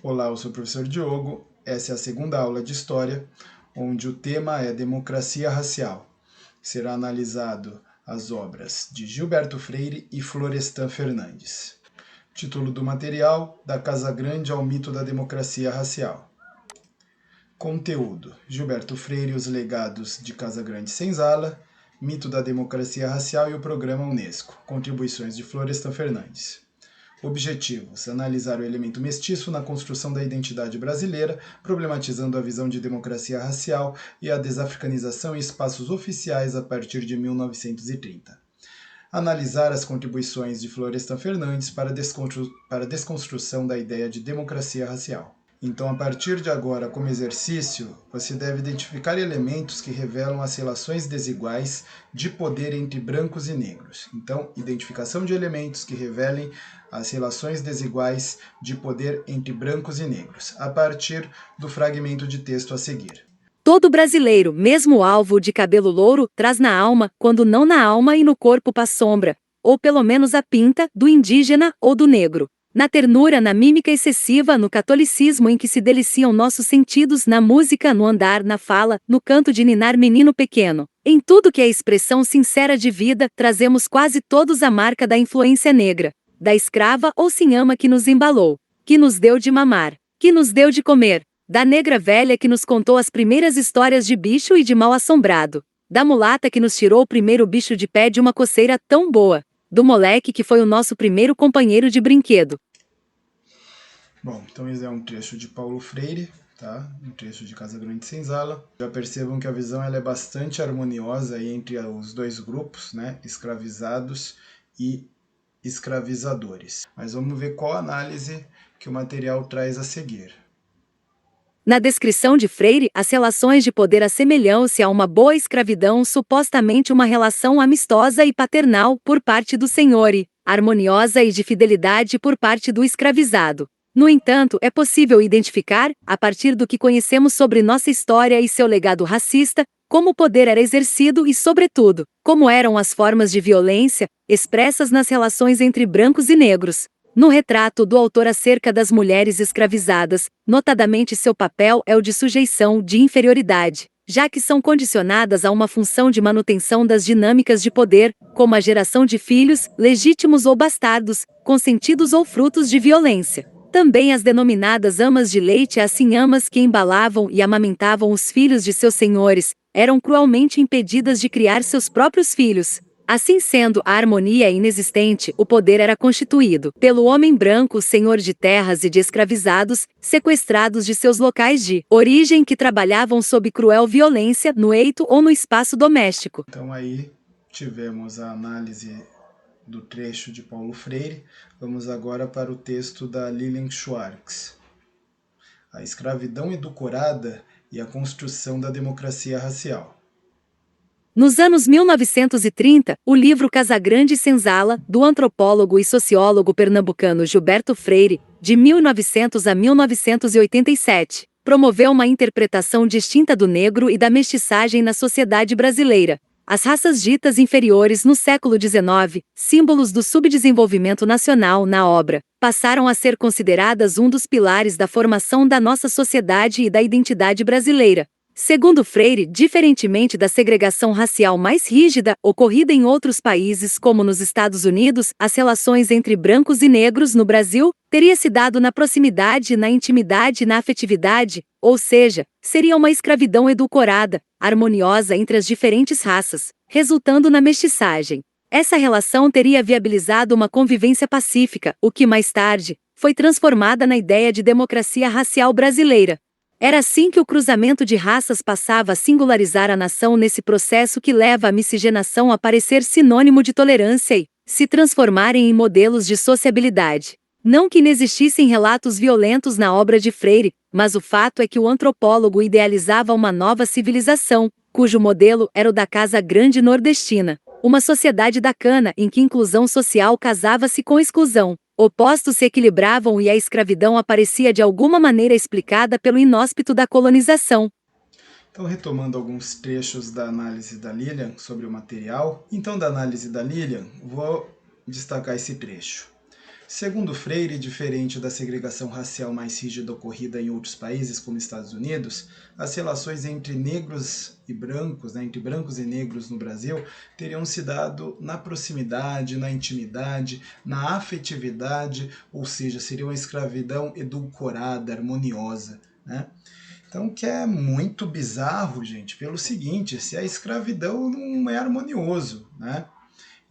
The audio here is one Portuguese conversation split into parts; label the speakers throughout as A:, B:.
A: Olá, eu sou o professor Diogo. Essa é a segunda aula de História, onde o tema é Democracia Racial. Será analisado as obras de Gilberto Freire e Florestan Fernandes. Título do material: Da Casa Grande ao Mito da Democracia Racial. Conteúdo: Gilberto Freire e os legados de Casa Grande Senzala, Mito da Democracia Racial e o Programa Unesco. Contribuições de Florestan Fernandes. Objetivos: analisar o elemento mestiço na construção da identidade brasileira, problematizando a visão de democracia racial e a desafricanização em espaços oficiais a partir de 1930. Analisar as contribuições de Florestan Fernandes para a desconstrução da ideia de democracia racial. Então, a partir de agora, como exercício, você deve identificar elementos que revelam as relações desiguais de poder entre brancos e negros. Então, identificação de elementos que revelem as relações desiguais de poder entre brancos e negros, a partir do fragmento de texto a seguir.
B: Todo brasileiro, mesmo alvo de cabelo louro, traz na alma, quando não na alma e no corpo a sombra, ou pelo menos a pinta, do indígena ou do negro. Na ternura, na mímica excessiva, no catolicismo em que se deliciam nossos sentidos, na música, no andar, na fala, no canto de ninar menino pequeno. Em tudo que é expressão sincera de vida, trazemos quase todos a marca da influência negra, da escrava ou senhama que nos embalou, que nos deu de mamar, que nos deu de comer, da negra velha que nos contou as primeiras histórias de bicho e de mal-assombrado, da mulata que nos tirou o primeiro bicho de pé de uma coceira tão boa, do moleque que foi o nosso primeiro companheiro de brinquedo.
A: Bom, então esse é um trecho de Paulo Freire, tá? Um trecho de Casa Grande Senzala. Já percebam que a visão ela é bastante harmoniosa aí entre os dois grupos, né? Escravizados e escravizadores. Mas vamos ver qual análise que o material traz a seguir.
B: Na descrição de Freire, as relações de poder assemelham-se a uma boa escravidão, supostamente uma relação amistosa e paternal por parte do senhor e harmoniosa e de fidelidade por parte do escravizado. No entanto, é possível identificar, a partir do que conhecemos sobre nossa história e seu legado racista, como o poder era exercido e, sobretudo, como eram as formas de violência expressas nas relações entre brancos e negros. No retrato do autor acerca das mulheres escravizadas, notadamente seu papel é o de sujeição, de inferioridade, já que são condicionadas a uma função de manutenção das dinâmicas de poder, como a geração de filhos, legítimos ou bastardos, consentidos ou frutos de violência. Também as denominadas amas de leite, assim amas que embalavam e amamentavam os filhos de seus senhores, eram cruelmente impedidas de criar seus próprios filhos. Assim sendo, a harmonia inexistente, o poder era constituído pelo homem branco, senhor de terras e de escravizados, sequestrados de seus locais de origem que trabalhavam sob cruel violência no eito ou no espaço doméstico.
A: Então aí tivemos a análise do trecho de Paulo Freire. Vamos agora para o texto da Lilian Schwartz. A escravidão edulcorada e a construção da democracia racial.
B: Nos anos 1930, o livro Casagrande Senzala, do antropólogo e sociólogo pernambucano Gilberto Freire, de 1900 a 1987, promoveu uma interpretação distinta do negro e da mestiçagem na sociedade brasileira. As raças ditas inferiores no século XIX, símbolos do subdesenvolvimento nacional na obra, passaram a ser consideradas um dos pilares da formação da nossa sociedade e da identidade brasileira. Segundo Freire, diferentemente da segregação racial mais rígida ocorrida em outros países como nos Estados Unidos, as relações entre brancos e negros no Brasil teria se dado na proximidade, na intimidade e na afetividade, ou seja, seria uma escravidão edulcorada, harmoniosa entre as diferentes raças, resultando na mestiçagem. Essa relação teria viabilizado uma convivência pacífica, o que mais tarde foi transformada na ideia de democracia racial brasileira. Era assim que o cruzamento de raças passava a singularizar a nação nesse processo que leva a miscigenação a parecer sinônimo de tolerância e se transformarem em modelos de sociabilidade. Não que inexistissem relatos violentos na obra de Freire, mas o fato é que o antropólogo idealizava uma nova civilização, cujo modelo era o da Casa Grande nordestina, uma sociedade da cana em que inclusão social casava-se com exclusão. Opostos se equilibravam e a escravidão aparecia de alguma maneira explicada pelo inóspito da colonização.
A: Então, retomando alguns trechos da análise da Lilian sobre o material. Então, da análise da Lilian, vou destacar esse trecho. Segundo Freire, diferente da segregação racial mais rígida ocorrida em outros países, como Estados Unidos, as relações entre negros e brancos, entre brancos e negros no Brasil, teriam se dado na proximidade, na intimidade, na afetividade, ou seja, seria uma escravidão edulcorada, harmoniosa, né? Então, que é muito bizarro, gente, pelo seguinte, se a escravidão não é harmonioso, né?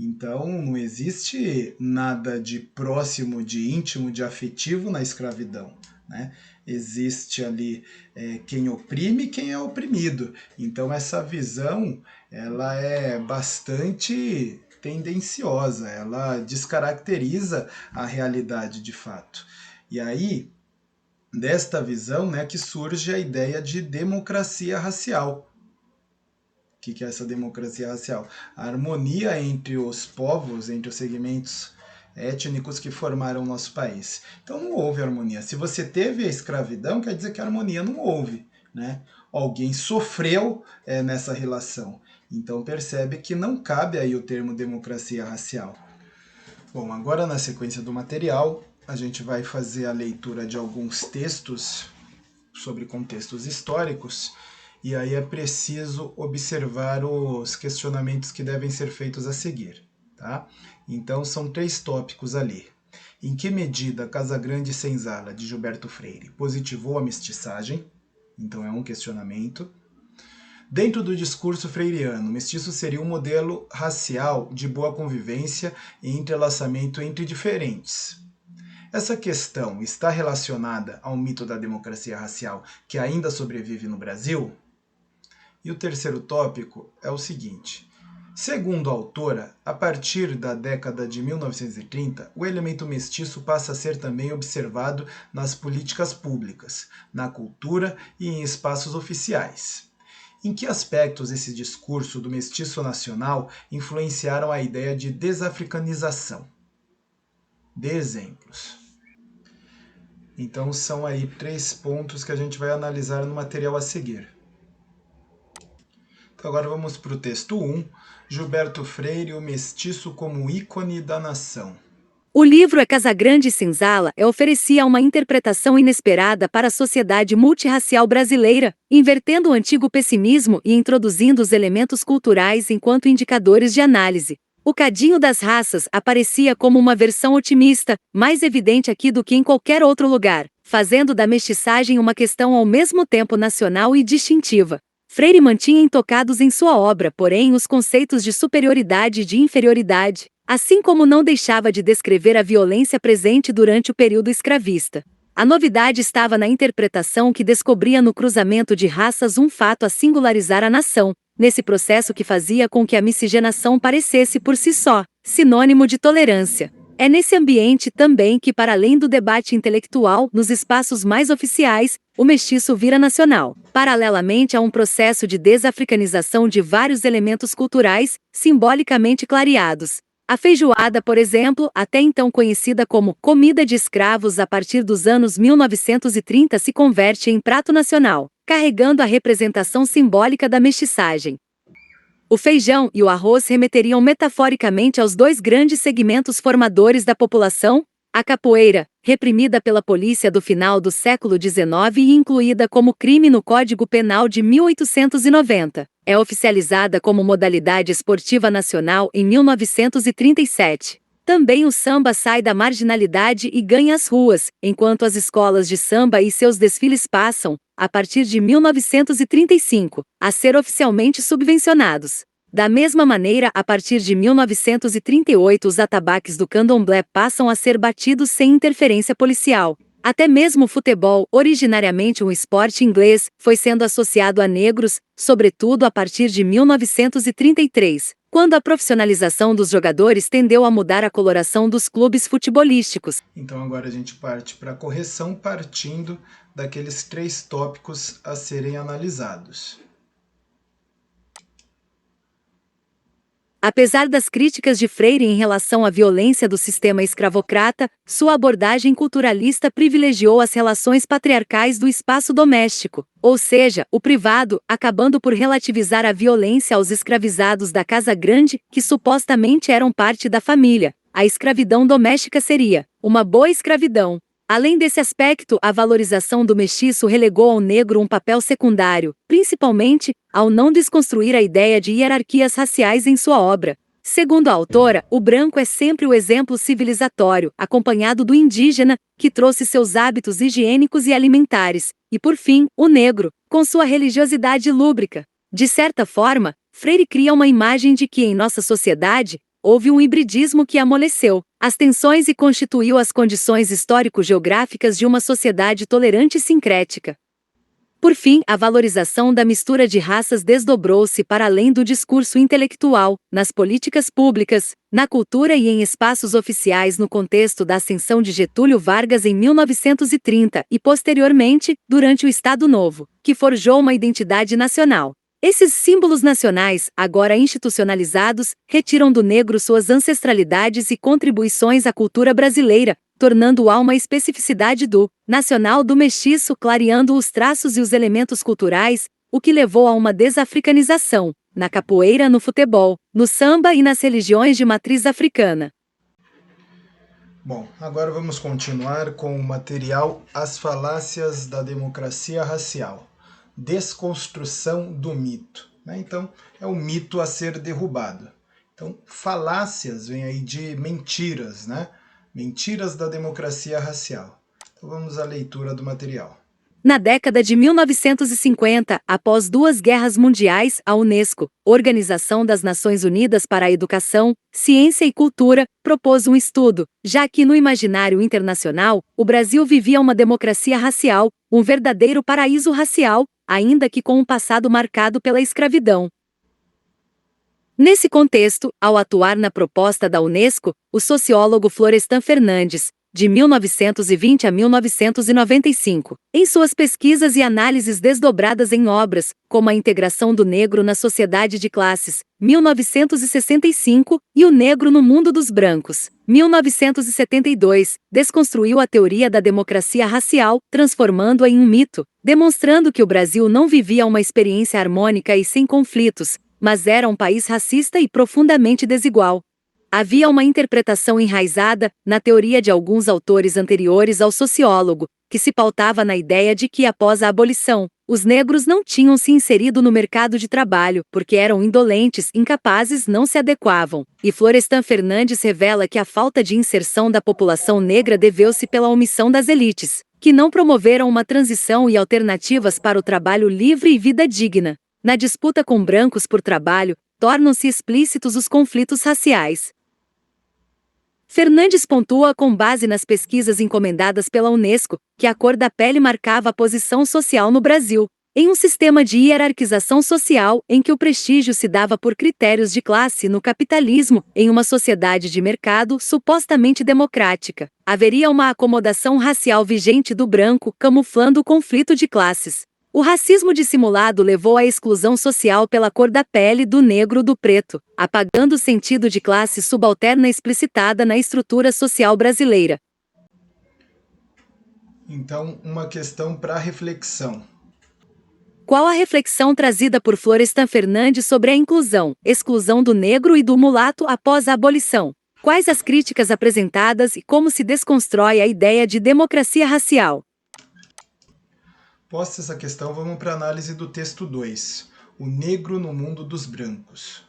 A: Então, não existe nada de próximo, de íntimo, de afetivo na escravidão, né? Existe ali quem oprime e quem é oprimido. Então, essa visão, ela é bastante tendenciosa, ela descaracteriza a realidade de fato. E aí, desta visão, né, que surge a ideia de democracia racial. O que é essa democracia racial? A harmonia entre os povos, entre os segmentos étnicos que formaram o nosso país. Então não houve harmonia. Se você teve a escravidão, quer dizer que a harmonia não houve, né? Alguém sofreu nessa relação. Então percebe que não cabe aí o termo democracia racial. Bom, agora na sequência do material, a gente vai fazer a leitura de alguns textos sobre contextos históricos, e aí é preciso observar os questionamentos que devem ser feitos a seguir, tá? Então são 3 tópicos ali. Em que medida Casagrande Senzala, de Gilberto Freire, positivou a mestiçagem? Então é um questionamento. Dentro do discurso freiriano, o mestiço seria um modelo racial de boa convivência e entrelaçamento entre diferentes. Essa questão está relacionada ao mito da democracia racial que ainda sobrevive no Brasil? E o terceiro tópico é o seguinte: segundo a autora, a partir da década de 1930, o elemento mestiço passa a ser também observado nas políticas públicas, na cultura e em espaços oficiais. Em que aspectos esse discurso do mestiço nacional influenciaram a ideia de desafricanização? Dê exemplos. Então são aí 3 pontos que a gente vai analisar no material a seguir. Então agora vamos para o texto 1, Gilberto Freire, o mestiço como ícone da nação.
B: O livro Casagrande Senzala oferecia uma interpretação inesperada para a sociedade multirracial brasileira, invertendo o antigo pessimismo e introduzindo os elementos culturais enquanto indicadores de análise. O cadinho das raças aparecia como uma versão otimista, mais evidente aqui do que em qualquer outro lugar, fazendo da mestiçagem uma questão ao mesmo tempo nacional e distintiva. Freire mantinha intocados em sua obra, porém, os conceitos de superioridade e de inferioridade, assim como não deixava de descrever a violência presente durante o período escravista. A novidade estava na interpretação que descobria no cruzamento de raças um fato a singularizar a nação, nesse processo que fazia com que a miscigenação parecesse por si só sinônimo de tolerância. É nesse ambiente também que, para além do debate intelectual nos espaços mais oficiais, o mestiço vira nacional, paralelamente a um processo de desafricanização de vários elementos culturais, simbolicamente clareados. A feijoada, por exemplo, até então conhecida como comida de escravos a partir dos anos 1930 se converte em prato nacional, carregando a representação simbólica da mestiçagem. O feijão e o arroz remeteriam metaforicamente aos 2 grandes segmentos formadores da população. A capoeira, reprimida pela polícia do final do século XIX e incluída como crime no Código Penal de 1890, é oficializada como modalidade esportiva nacional em 1937. Também o samba sai da marginalidade e ganha as ruas, enquanto as escolas de samba e seus desfiles passam, a partir de 1935, a ser oficialmente subvencionados. Da mesma maneira, a partir de 1938, os atabaques do candomblé passam a ser batidos sem interferência policial. Até mesmo o futebol, originariamente um esporte inglês, foi sendo associado a negros, sobretudo a partir de 1933, quando a profissionalização dos jogadores tendeu a mudar a coloração dos clubes futebolísticos.
A: Então agora a gente parte para a correção partindo daqueles 3 tópicos a serem analisados.
B: Apesar das críticas de Freire em relação à violência do sistema escravocrata, sua abordagem culturalista privilegiou as relações patriarcais do espaço doméstico, ou seja, o privado, acabando por relativizar a violência aos escravizados da Casa Grande, que supostamente eram parte da família. A escravidão doméstica seria, uma boa escravidão. Além desse aspecto, a valorização do mestiço relegou ao negro um papel secundário, principalmente ao não desconstruir a ideia de hierarquias raciais em sua obra. Segundo a autora, o branco é sempre o exemplo civilizatório, acompanhado do indígena, que trouxe seus hábitos higiênicos e alimentares, e por fim, o negro, com sua religiosidade lúbrica. De certa forma, Freire cria uma imagem de que em nossa sociedade, houve um hibridismo que amoleceu as tensões e constituiu as condições histórico-geográficas de uma sociedade tolerante e sincrética. Por fim, a valorização da mistura de raças desdobrou-se para além do discurso intelectual, nas políticas públicas, na cultura e em espaços oficiais no contexto da ascensão de Getúlio Vargas em 1930 e, posteriormente, durante o Estado Novo, que forjou uma identidade nacional. Esses símbolos nacionais, agora institucionalizados, retiram do negro suas ancestralidades e contribuições à cultura brasileira, tornando-a uma especificidade do nacional do mestiço, clareando os traços e os elementos culturais, o que levou a uma desafricanização, na capoeira, no futebol, no samba e nas religiões de matriz africana.
A: Bom, agora vamos continuar com o material As Falácias da Democracia Racial. Desconstrução do mito. Então, é o mito a ser derrubado. Então, falácias vem aí de mentiras, Mentiras da democracia racial. Então, vamos à leitura do material.
B: Na década de 1950, após 2 guerras mundiais, a Unesco, Organização das Nações Unidas para a Educação, Ciência e Cultura, propôs um estudo, já que no imaginário internacional, o Brasil vivia uma democracia racial, um verdadeiro paraíso racial, ainda que com um passado marcado pela escravidão. Nesse contexto, ao atuar na proposta da Unesco, o sociólogo Florestan Fernandes, de 1920 a 1995, em suas pesquisas e análises desdobradas em obras, como A Integração do Negro na Sociedade de Classes, 1965, e O Negro no Mundo dos Brancos, 1972, desconstruiu a teoria da democracia racial, transformando-a em um mito, demonstrando que o Brasil não vivia uma experiência harmônica e sem conflitos, mas era um país racista e profundamente desigual. Havia uma interpretação enraizada, na teoria de alguns autores anteriores ao sociólogo, que se pautava na ideia de que, após a abolição, os negros não tinham se inserido no mercado de trabalho, porque eram indolentes, incapazes, não se adequavam. E Florestan Fernandes revela que a falta de inserção da população negra deveu-se pela omissão das elites, que não promoveram uma transição e alternativas para o trabalho livre e vida digna. Na disputa com brancos por trabalho, tornam-se explícitos os conflitos raciais. Fernandes pontua, com base nas pesquisas encomendadas pela Unesco, que a cor da pele marcava a posição social no Brasil, em um sistema de hierarquização social em que o prestígio se dava por critérios de classe no capitalismo, em uma sociedade de mercado supostamente democrática. Haveria uma acomodação racial vigente do branco, camuflando o conflito de classes. O racismo dissimulado levou à exclusão social pela cor da pele do negro do preto, apagando o sentido de classe subalterna explicitada na estrutura social brasileira.
A: Então, uma questão para reflexão.
B: Qual a reflexão trazida por Florestan Fernandes sobre a inclusão, exclusão do negro e do mulato após a abolição? Quais as críticas apresentadas e como se desconstrói a ideia de democracia racial?
A: Posta essa questão, vamos para a análise do texto 2. O negro no mundo dos brancos.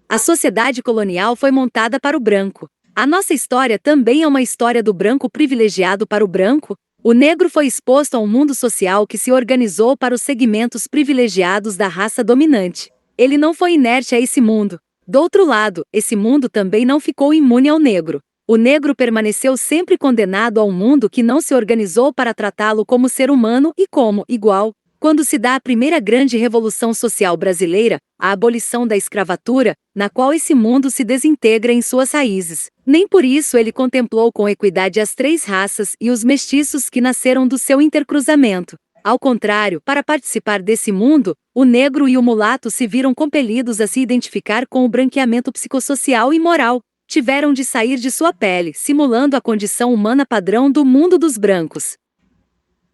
B: A sociedade colonial foi montada para o branco. A nossa história também é uma história do branco privilegiado para o branco. O negro foi exposto a um mundo social que se organizou para os segmentos privilegiados da raça dominante. Ele não foi inerte a esse mundo. Do outro lado, esse mundo também não ficou imune ao negro. O negro permaneceu sempre condenado a um mundo que não se organizou para tratá-lo como ser humano e como igual. Quando se dá a primeira grande revolução social brasileira, a abolição da escravatura, na qual esse mundo se desintegra em suas raízes. Nem por isso ele contemplou com equidade as 3 raças e os mestiços que nasceram do seu intercruzamento. Ao contrário, para participar desse mundo, o negro e o mulato se viram compelidos a se identificar com o branqueamento psicossocial e moral. Tiveram de sair de sua pele, simulando a condição humana padrão do mundo dos brancos.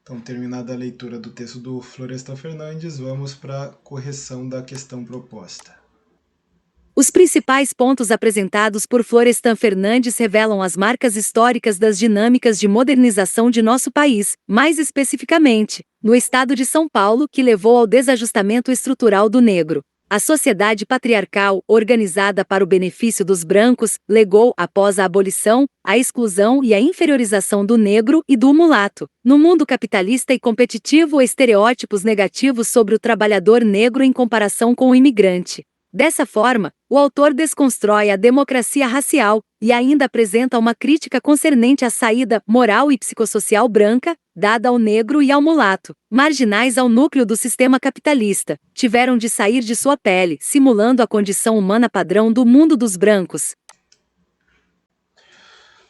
A: Então, terminada a leitura do texto do Florestan Fernandes, vamos para a correção da questão proposta.
B: Os principais pontos apresentados por Florestan Fernandes revelam as marcas históricas das dinâmicas de modernização de nosso país, mais especificamente, no estado de São Paulo, que levou ao desajustamento estrutural do negro. A sociedade patriarcal, organizada para o benefício dos brancos, legou, após a abolição, a exclusão e a inferiorização do negro e do mulato. No mundo capitalista e competitivo, estereótipos negativos sobre o trabalhador negro em comparação com o imigrante. Dessa forma, o autor desconstrói a democracia racial e ainda apresenta uma crítica concernente à saída moral e psicossocial branca, dada ao negro e ao mulato, marginais ao núcleo do sistema capitalista, tiveram de sair de sua pele, simulando a condição humana padrão do mundo dos brancos.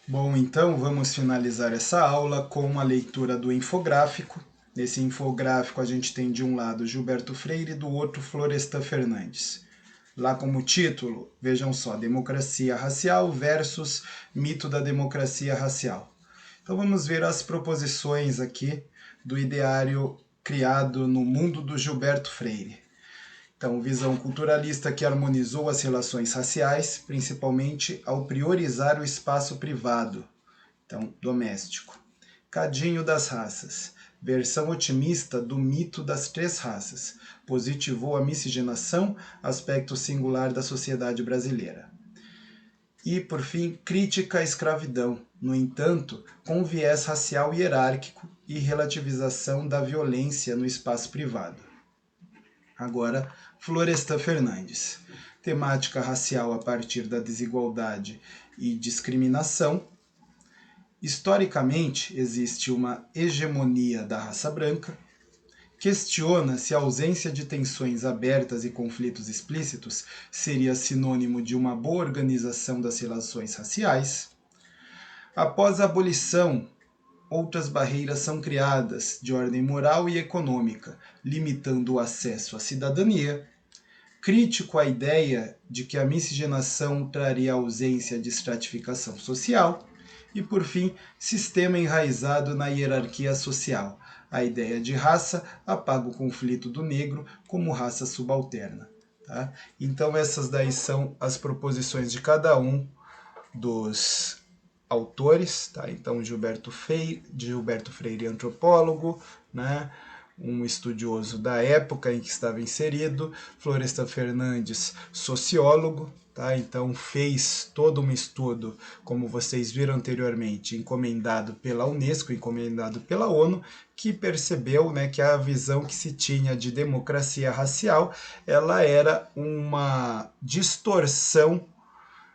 A: Bom, então vamos finalizar essa aula com uma leitura do infográfico. Nesse infográfico a gente tem de um lado Gilberto Freire e do outro Florestan Fernandes. Lá como título, vejam só, Democracia Racial versus Mito da Democracia Racial. Então vamos ver as proposições aqui do ideário criado no mundo do Gilberto Freire. Então, visão culturalista que harmonizou as relações raciais, principalmente ao priorizar o espaço privado, então doméstico. Cadinho das raças, versão otimista do mito das três raças, positivou a miscigenação, aspecto singular da sociedade brasileira. E, por fim, crítica à escravidão, no entanto, com viés racial hierárquico e relativização da violência no espaço privado. Agora, Florestan Fernandes. Temática racial a partir da desigualdade e discriminação. Historicamente, existe uma hegemonia da raça branca. Questiona se a ausência de tensões abertas e conflitos explícitos seria sinônimo de uma boa organização das relações raciais. Após a abolição, outras barreiras são criadas de ordem moral e econômica, limitando o acesso à cidadania. Crítico à ideia de que a miscigenação traria ausência de estratificação social. E, por fim, sistema enraizado na hierarquia social. A ideia de raça apaga o conflito do negro como raça subalterna. Tá? Então essas daí são as proposições de cada um dos autores. Tá? Então Gilberto Freire, antropólogo, né? Um estudioso da época em que estava inserido. Florestan Fernandes, sociólogo. Tá? Então fez todo um estudo, como vocês viram anteriormente, encomendado pela Unesco, encomendado pela ONU, que percebeu, né, que a visão que se tinha de democracia racial ela era uma distorção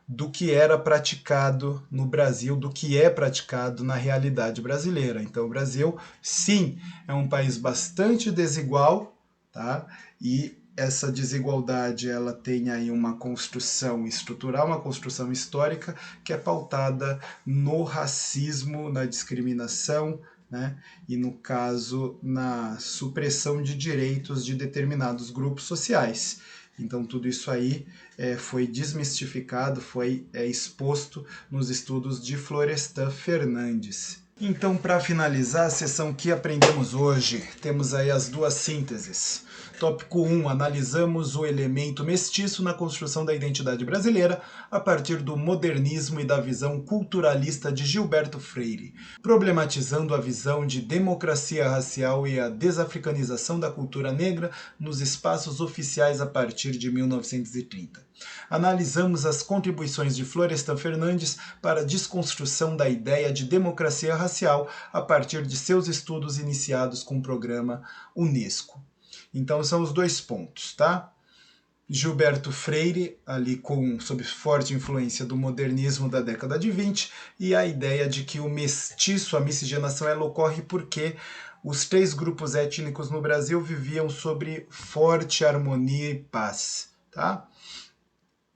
A: do que era praticado no Brasil, do que é praticado na realidade brasileira. Então o Brasil, sim, é um país bastante desigual, tá? E essa desigualdade ela tem aí uma construção estrutural, uma construção histórica que é pautada no racismo, na discriminação, né? E no caso na supressão de direitos de determinados grupos sociais. Então tudo isso aí foi desmistificado, foi exposto nos estudos de Florestan Fernandes. Então, para finalizar a sessão que aprendemos hoje, temos aí as duas sínteses. Tópico 1. Analisamos o elemento mestiço na construção da identidade brasileira a partir do modernismo e da visão culturalista de Gilberto Freire, problematizando a visão de democracia racial e a desafricanização da cultura negra nos espaços oficiais a partir de 1930. Analisamos as contribuições de Florestan Fernandes para a desconstrução da ideia de democracia racial a partir de seus estudos iniciados com o programa Unesco. Então são os dois pontos, tá? Gilberto Freire, ali sob forte influência do modernismo da década de 20, e a ideia de que o mestiço, a miscigenação, ela ocorre porque os três grupos étnicos no Brasil viviam sobre forte harmonia e paz, tá?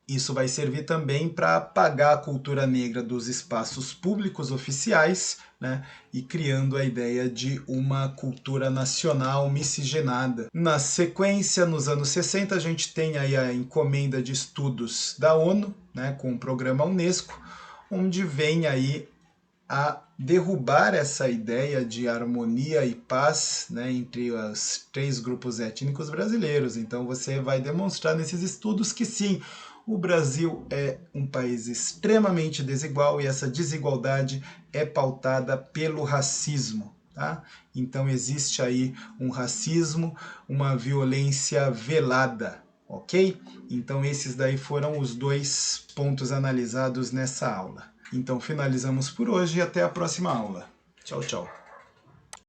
A: Isso vai servir também para apagar a cultura negra dos espaços públicos oficiais, né, e criando a ideia de uma cultura nacional miscigenada. Na sequência, nos anos 60, a gente tem aí a encomenda de estudos da ONU, né, com o programa Unesco, onde vem aí a derrubar essa ideia de harmonia e paz, né, entre os três grupos étnicos brasileiros. Então você vai demonstrar nesses estudos que sim, O Brasil é um país extremamente desigual e essa desigualdade é pautada pelo racismo. Tá? Então existe aí um racismo, uma violência velada, ok? Então esses daí foram os 2 pontos analisados nessa aula. Então finalizamos por hoje e até a próxima aula. Tchau, tchau.